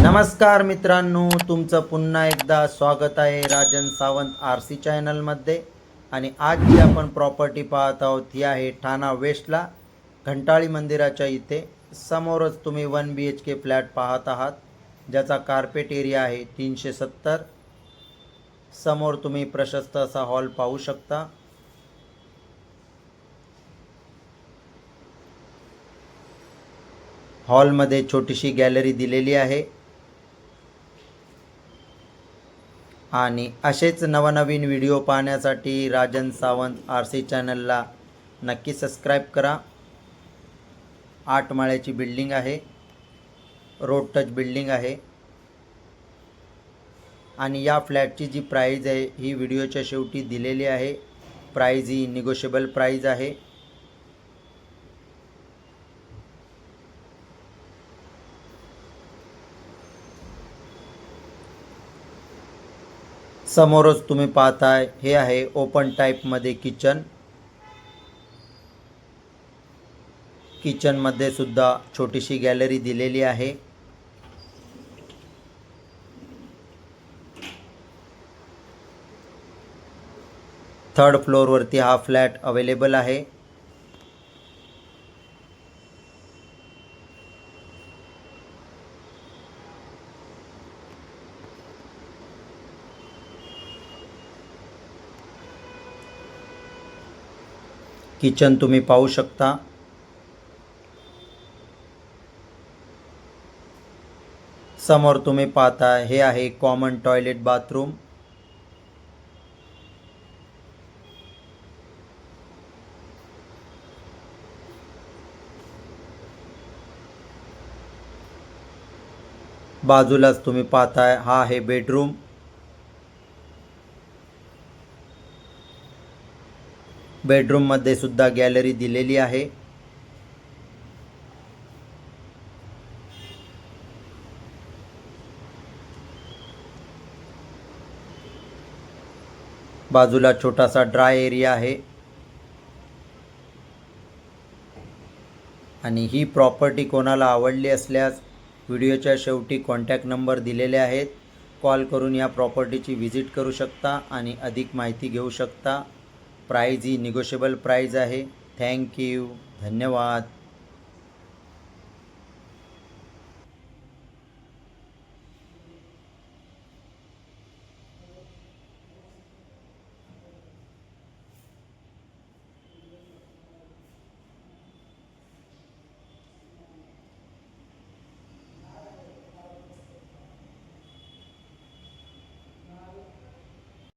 नमस्कार मित्रांनो, तुमचं पुन्हा एकदा स्वागत आहे राजन सावंत RC चॅनलमध्ये. आणि आज जी आपण प्रॉपर्टी पाहत आहोत ती आहे ठाणा वेस्टला घंटाळी मंदिराच्या इथे. समोरच तुम्ही 1 BHK फ्लॅट पाहत आहात, ज्याचा कार्पेट एरिया आहे 370. समोर तुम्ही प्रशस्त असा हॉल पाहू शकता. हॉलमध्ये छोटीशी गॅलरी दिलेली आहे. आणि असेच नवनवीन व्हिडिओ पाहण्यासाठी राजन सावंत RC चॅनलला नक्की सबस्क्राईब करा. 8 माळ्याची बिल्डिंग आहे, रोड टच बिल्डिंग आहे. आणि या फ्लॅटची जी प्राईज आहे ही व्हिडिओच्या शेवटी दिलेली आहे. प्राईज ही निगोशिएबल प्राईज आहे. समोरच तुम्ही पाहताय हे आहे ओपन टाईपमध्ये किचन. किचनमध्ये सुद्धा छोटीशी गॅलरी दिलेली आहे. थर्ड फ्लोअरवरती हा फ्लॅट अवेलेबल आहे. किचन तुम्ही पाहू शकता. समोर तुम्ही पाहता हे आहे कॉमन टॉयलेट बाथरूम. बाजूलाच तुम्ही पाहताय हा आहे बेडरूम. बेडरूममध्ये सुद्धा गॅलरी दिलेली आहे. बाजूला छोटासा ड्राय एरिया आहे. आणि ही प्रॉपर्टी कोणाला आवडली असल्यास व्हिडिओच्या शेवटी कॉन्टॅक्ट नंबर दिलेले आहेत. कॉल करून या प्रॉपर्टीची व्हिजिट करू शकता आणि अधिक माहिती घेऊ शकता. प्राईज ही निगोशिएबल प्राईज आहे. थँक्यू, धन्यवाद.